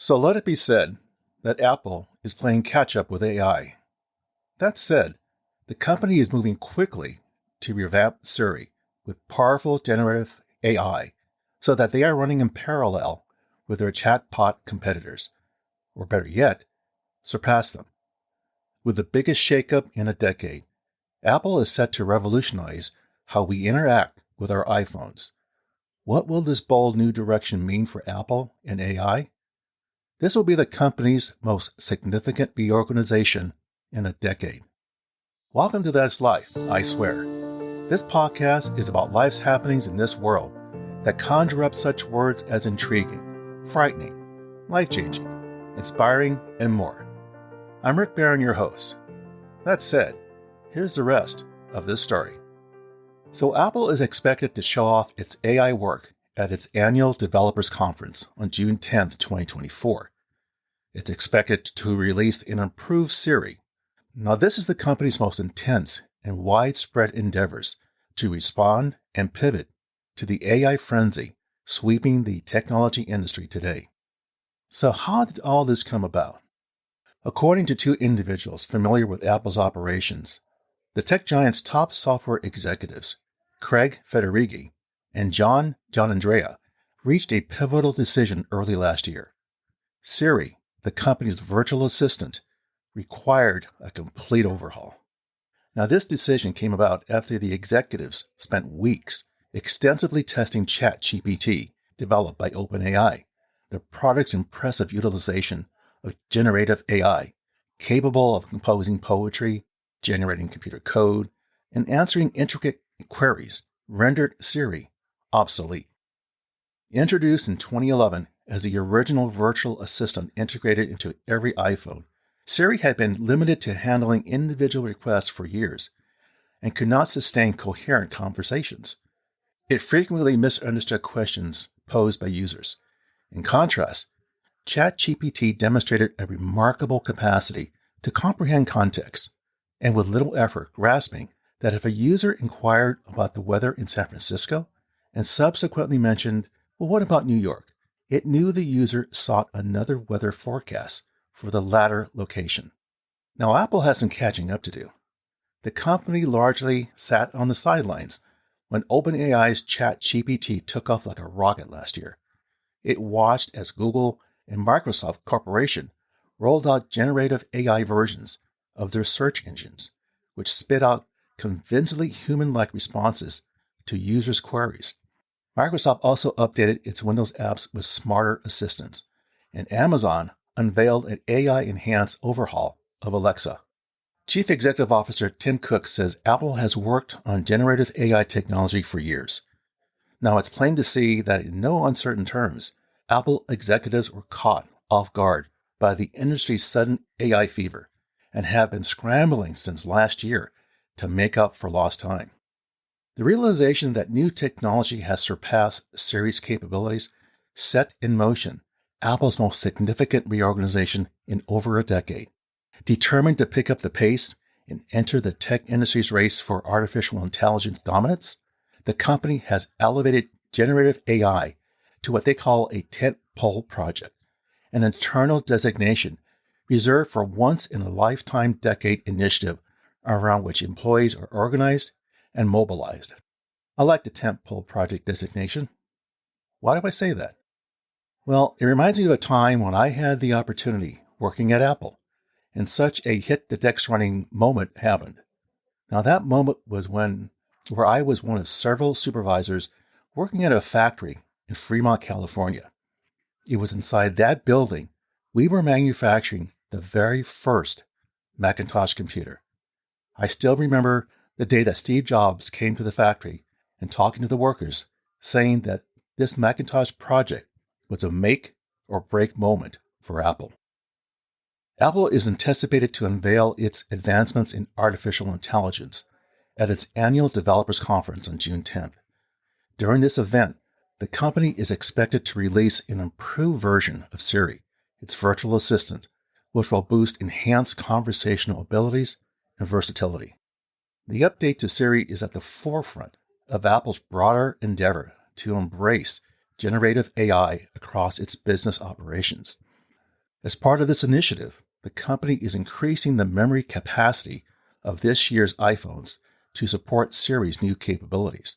So let it be said that Apple is playing catch-up with AI. That said, the company is moving quickly to revamp Siri with powerful generative AI so that they are running in parallel with their chatbot competitors, or better yet, surpass them. With the biggest shakeup in a decade, Apple is set to revolutionize how we interact with our iPhones. What will this bold new direction mean for Apple and AI? This will be the company's most significant reorganization in a decade. Welcome to That's Life, I Swear. This podcast is about life's happenings in this world that conjure up such words as intriguing, frightening, life-changing, inspiring, and more. I'm Rick Barron, your host. That said, here's the rest of this story. So Apple is expected to show off its AI work at its annual Developers Conference on June 10, 2024. It's expected to release an improved Siri. Now, this is the company's most intense and widespread endeavors to respond and pivot to the AI frenzy sweeping the technology industry today. So how did all this come about? According to two individuals familiar with Apple's operations, the tech giant's top software executives, Craig Federighi and John Gianandrea, reached a pivotal decision early last year. Siri, the company's virtual assistant, required a complete overhaul. Now, this decision came about after the executives spent weeks extensively testing ChatGPT, developed by OpenAI, the product's impressive utilization of generative AI, capable of composing poetry, generating computer code, and answering intricate queries, rendered Siri obsolete. Introduced in 2011 as the original virtual assistant integrated into every iPhone, Siri had been limited to handling individual requests for years and could not sustain coherent conversations. It frequently misunderstood questions posed by users. In contrast, ChatGPT demonstrated a remarkable capacity to comprehend context, and with little effort grasping that if a user inquired about the weather in San Francisco and subsequently mentioned, well, what about New York? It knew the user sought another weather forecast for the latter location. Now, Apple has some catching up to do. The company largely sat on the sidelines when OpenAI's ChatGPT took off like a rocket last year. It watched as Google and Microsoft Corporation rolled out generative AI versions of their search engines, which spit out convincingly human-like responses to users' queries. Microsoft also updated its Windows apps with smarter assistants, and Amazon unveiled an AI-enhanced overhaul of Alexa. Chief Executive Officer Tim Cook says Apple has worked on generative AI technology for years. Now, it's plain to see that in no uncertain terms, Apple executives were caught off guard by the industry's sudden AI fever and have been scrambling since last year to make up for lost time. The realization that new technology has surpassed Siri's capabilities set in motion Apple's most significant reorganization in over a decade. Determined to pick up the pace and enter the tech industry's race for artificial intelligence dominance, the company has elevated generative AI to what they call a tentpole project, an internal designation reserved for once-in-a-lifetime decade initiative around which employees are organized and mobilized. I like the tentpole project designation. Why do I say that? Well, it reminds me of a time when I had the opportunity working at Apple, and such a hit-the-decks-running moment happened. Now, that moment was where I was one of several supervisors working at a factory in Fremont, California. It was inside that building we were manufacturing the very first Macintosh computer. I still remember the day that Steve Jobs came to the factory and talking to the workers, saying that this Macintosh project was a make or break moment for Apple. Apple is anticipated to unveil its advancements in artificial intelligence at its annual Developers Conference on June 10th. During this event, the company is expected to release an improved version of Siri, its virtual assistant, which will boost enhanced conversational abilities and versatility. The update to Siri is at the forefront of Apple's broader endeavor to embrace generative AI across its business operations. As part of this initiative, the company is increasing the memory capacity of this year's iPhones to support Siri's new capabilities.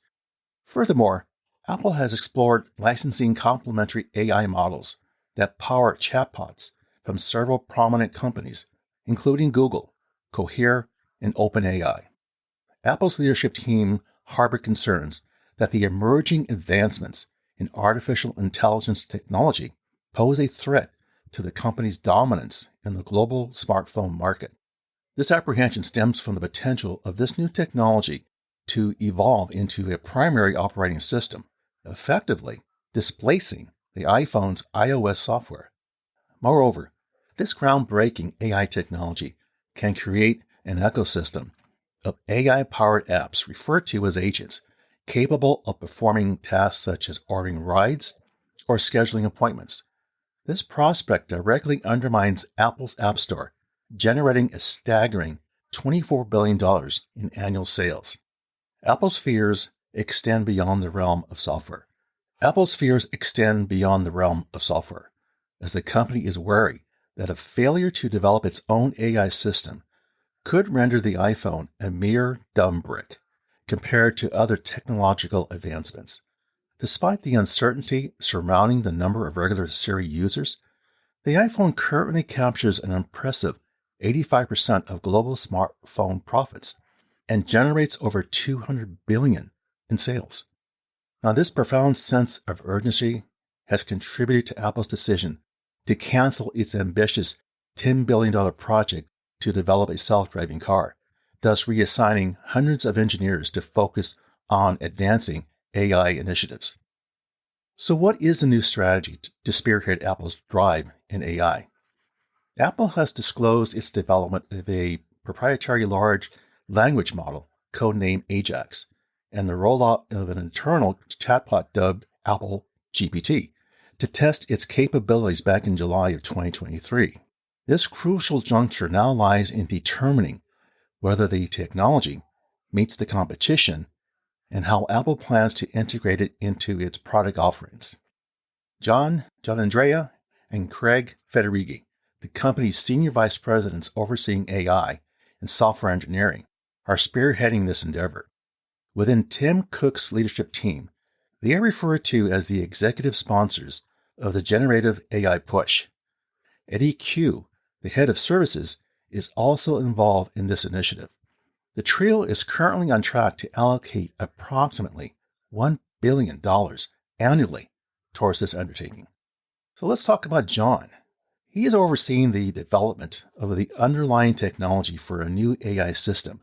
Furthermore, Apple has explored licensing complementary AI models that power chatbots from several prominent companies, including Google, Cohere, and OpenAI. Apple's leadership team harbored concerns that the emerging advancements in artificial intelligence technology pose a threat to the company's dominance in the global smartphone market. This apprehension stems from the potential of this new technology to evolve into a primary operating system, effectively displacing the iPhone's iOS software. Moreover, this groundbreaking AI technology can create an ecosystem of AI-powered apps referred to as agents, capable of performing tasks such as ordering rides or scheduling appointments. This prospect directly undermines Apple's App Store, generating a staggering $24 billion in annual sales. Apple's fears extend beyond the realm of software. As the company is wary that a failure to develop its own AI system could render the iPhone a mere dumb brick compared to other technological advancements. Despite the uncertainty surrounding the number of regular Siri users, the iPhone currently captures an impressive 85% of global smartphone profits and generates over $200 billion in sales. Now, this profound sense of urgency has contributed to Apple's decision to cancel its ambitious $10 billion project to develop a self-driving car, thus reassigning hundreds of engineers to focus on advancing AI initiatives. So what is the new strategy to spearhead Apple's drive in AI? Apple has disclosed its development of a proprietary large language model, codenamed Ajax, and the rollout of an internal chatbot dubbed Apple GPT to test its capabilities back in July of 2023. This crucial juncture now lies in determining whether the technology meets the competition and how Apple plans to integrate it into its product offerings. John Andrea, and Craig Federighi, the company's senior vice presidents overseeing AI and software engineering, are spearheading this endeavor. Within Tim Cook's leadership team, they are referred to as the executive sponsors of the generative AI push. Eddie Q, the head of services, is also involved in this initiative. The trio is currently on track to allocate approximately $1 billion annually towards this undertaking. So let's talk about John. He is overseeing the development of the underlying technology for a new AI system,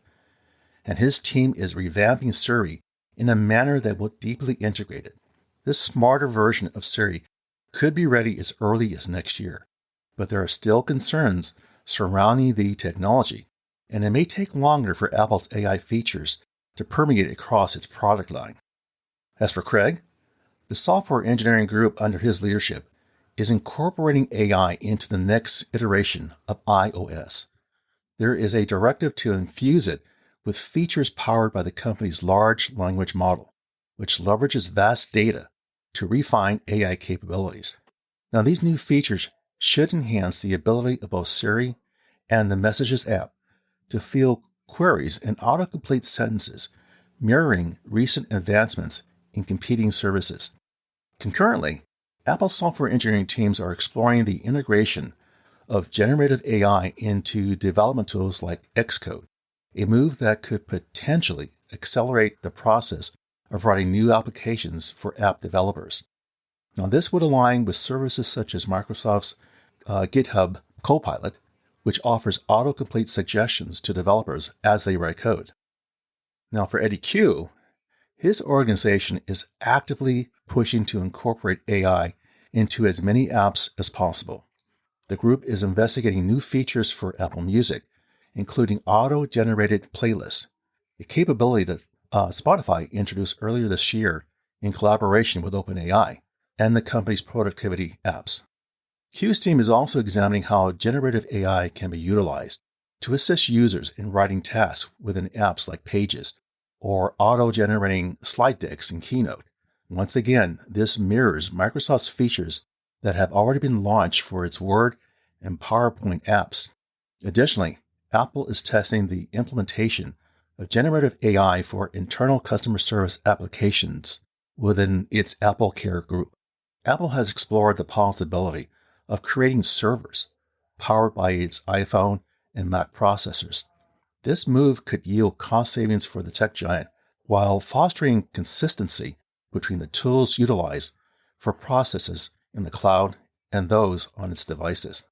and his team is revamping Siri in a manner that will deeply integrate it. This smarter version of Siri could be ready as early as next year, but there are still concerns surrounding the technology, and it may take longer for Apple's AI features to permeate across its product line. As for Craig, the software engineering group under his leadership is incorporating AI into the next iteration of iOS. There is a directive to infuse it with features powered by the company's large language model, which leverages vast data to refine AI capabilities. Now, these new features should enhance the ability of both Siri and the Messages app to field queries and autocomplete sentences, mirroring recent advancements in competing services. Concurrently, Apple software engineering teams are exploring the integration of generative AI into development tools like Xcode, a move that could potentially accelerate the process of writing new applications for app developers. Now, this would align with services such as Microsoft's GitHub Copilot, which offers autocomplete suggestions to developers as they write code. Now, for Eddie Q, his organization is actively pushing to incorporate AI into as many apps as possible. The group is investigating new features for Apple Music, including auto-generated playlists, a capability that Spotify introduced earlier this year in collaboration with OpenAI and the company's productivity apps. Q's team is also examining how generative AI can be utilized to assist users in writing tasks within apps like Pages or auto-generating slide decks in Keynote. Once again, this mirrors Microsoft's features that have already been launched for its Word and PowerPoint apps. Additionally, Apple is testing the implementation of generative AI for internal customer service applications within its Apple Care group. Apple has explored the possibility of creating servers powered by its iPhone and Mac processors. This move could yield cost savings for the tech giant while fostering consistency between the tools utilized for processes in the cloud and those on its devices.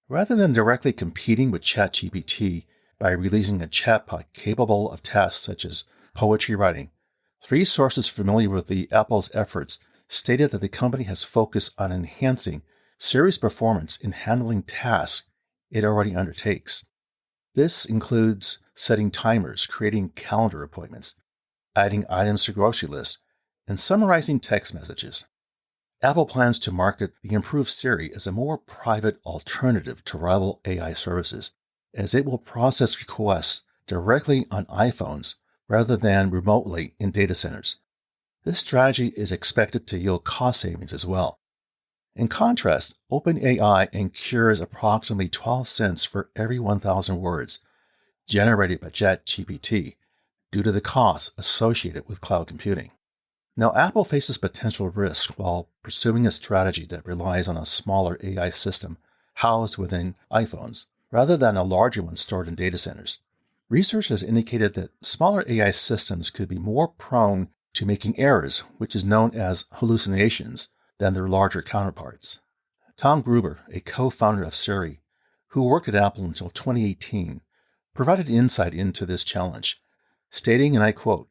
Rather than directly competing with ChatGPT by releasing a chatbot capable of tasks such as poetry writing, three sources familiar with the Apple's efforts stated that the company has focused on enhancing Siri's performance in handling tasks it already undertakes. This includes setting timers, creating calendar appointments, adding items to grocery lists, and summarizing text messages. Apple plans to market the improved Siri as a more private alternative to rival AI services, as it will process requests directly on iPhones rather than remotely in data centers. This strategy is expected to yield cost savings as well. In contrast, OpenAI incurs approximately 12 cents for every 1,000 words generated by ChatGPT due to the costs associated with cloud computing. Now, Apple faces potential risk while pursuing a strategy that relies on a smaller AI system housed within iPhones, rather than a larger one stored in data centers. Research has indicated that smaller AI systems could be more prone to making errors, which is known as hallucinations, than their larger counterparts. Tom Gruber, a co-founder of Siri, who worked at Apple until 2018, provided insight into this challenge, stating, and I quote,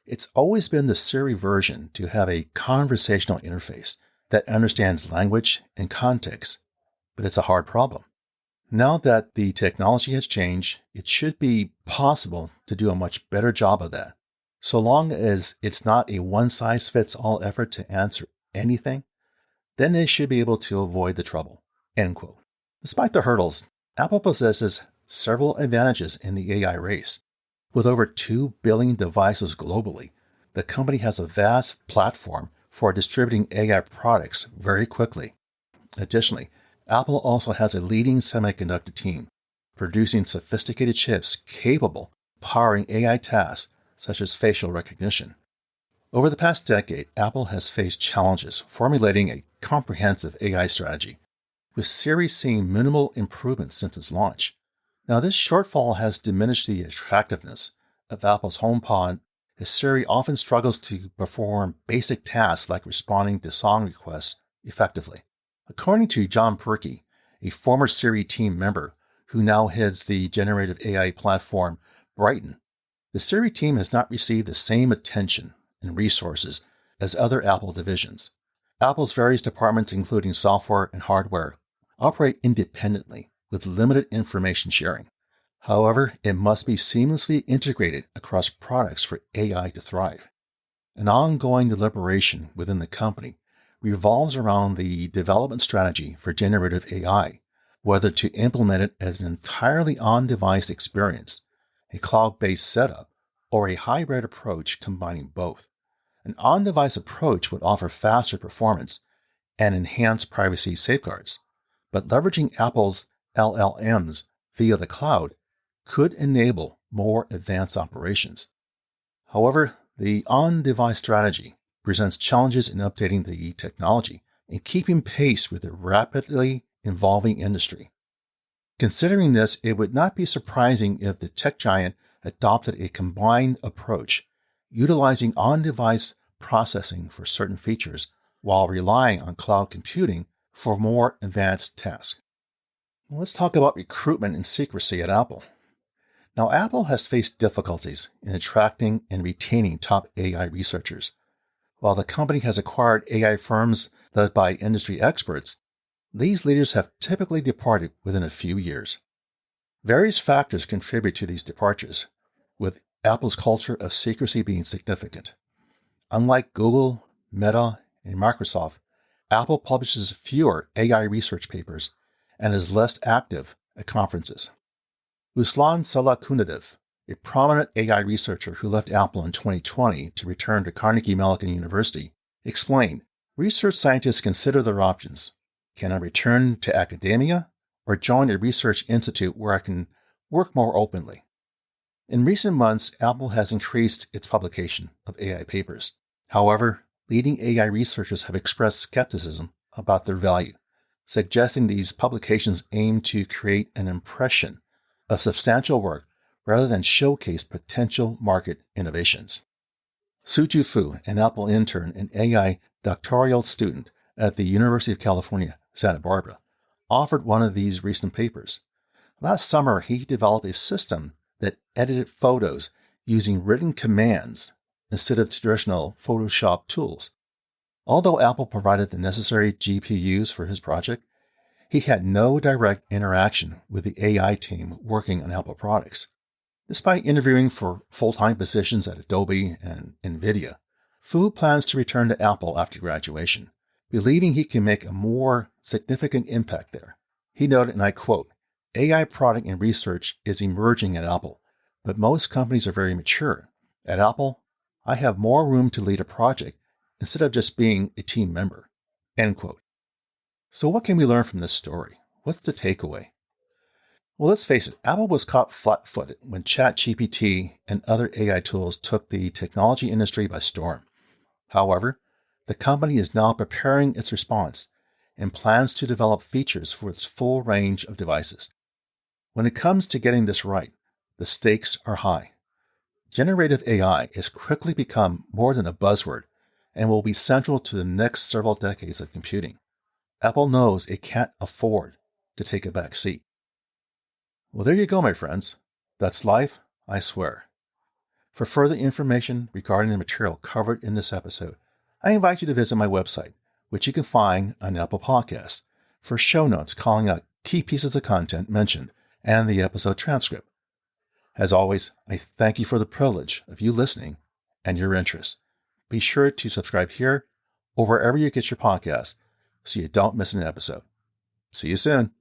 "It's always been the Siri version to have a conversational interface that understands language and context, but it's a hard problem. Now that the technology has changed, it should be possible to do a much better job of that. So long as it's not a one-size-fits-all effort to answer anything, then they should be able to avoid the trouble." End quote. Despite the hurdles, Apple possesses several advantages in the AI race. With over 2 billion devices globally, the company has a vast platform for distributing AI products very quickly. Additionally, Apple also has a leading semiconductor team, producing sophisticated chips capable of powering AI tasks such as facial recognition. Over the past decade, Apple has faced challenges formulating a comprehensive AI strategy, with Siri seeing minimal improvements since its launch. Now, this shortfall has diminished the attractiveness of Apple's HomePod, as Siri often struggles to perform basic tasks like responding to song requests effectively. According to John Perky, a former Siri team member who now heads the generative AI platform Brighton, the Siri team has not received the same attention and resources as other Apple divisions. Apple's various departments, including software and hardware, operate independently with limited information sharing. However, it must be seamlessly integrated across products for AI to thrive. An ongoing deliberation within the company revolves around the development strategy for generative AI, whether to implement it as an entirely on-device experience, a cloud-based setup, or a hybrid approach combining both. An on-device approach would offer faster performance and enhanced privacy safeguards, but leveraging Apple's LLMs via the cloud could enable more advanced operations. However, the on-device strategy presents challenges in updating the technology and keeping pace with the rapidly evolving industry. Considering this, it would not be surprising if the tech giant adopted a combined approach, utilizing on-device processing for certain features while relying on cloud computing for more advanced tasks. Let's talk about recruitment and secrecy at Apple. Now, Apple has faced difficulties in attracting and retaining top AI researchers. While the company has acquired AI firms led by industry experts, these leaders have typically departed within a few years. Various factors contribute to these departures, with Apple's culture of secrecy being significant. Unlike Google, Meta, and Microsoft, Apple publishes fewer AI research papers and is less active at conferences. Ruslan Salakhundiyev, a prominent AI researcher who left Apple in 2020 to return to Carnegie Mellon University, explained, "Research scientists consider their options. Can I return to academia, or join a research institute where I can work more openly. In recent months, Apple has increased its publication of AI papers. However, leading AI researchers have expressed skepticism about their value, suggesting these publications aim to create an impression of substantial work rather than showcase potential market innovations. Suju Fu, an Apple intern and AI doctoral student at the University of California, Santa Barbara, offered one of these recent papers. Last summer, he developed a system that edited photos using written commands instead of traditional Photoshop tools. Although Apple provided the necessary GPUs for his project, he had no direct interaction with the AI team working on Apple products. Despite interviewing for full-time positions at Adobe and NVIDIA, Fu plans to return to Apple after graduation, believing he can make a more significant impact there. He noted, and I quote, "AI product and research is emerging at Apple, but most companies are very mature. At Apple, I have more room to lead a project instead of just being a team member." End quote. So what can we learn from this story? What's the takeaway? Well, let's face it, Apple was caught flat-footed when ChatGPT and other AI tools took the technology industry by storm. However, the company is now preparing its response and plans to develop features for its full range of devices. When it comes to getting this right, the stakes are high. Generative AI has quickly become more than a buzzword and will be central to the next several decades of computing. Apple knows it can't afford to take a back seat. Well, there you go, my friends. That's life, I swear. For further information regarding the material covered in this episode, I invite you to visit my website, which you can find on Apple Podcasts, for show notes calling out key pieces of content mentioned and the episode transcript. As always, I thank you for the privilege of you listening and your interest. Be sure to subscribe here or wherever you get your podcasts so you don't miss an episode. See you soon.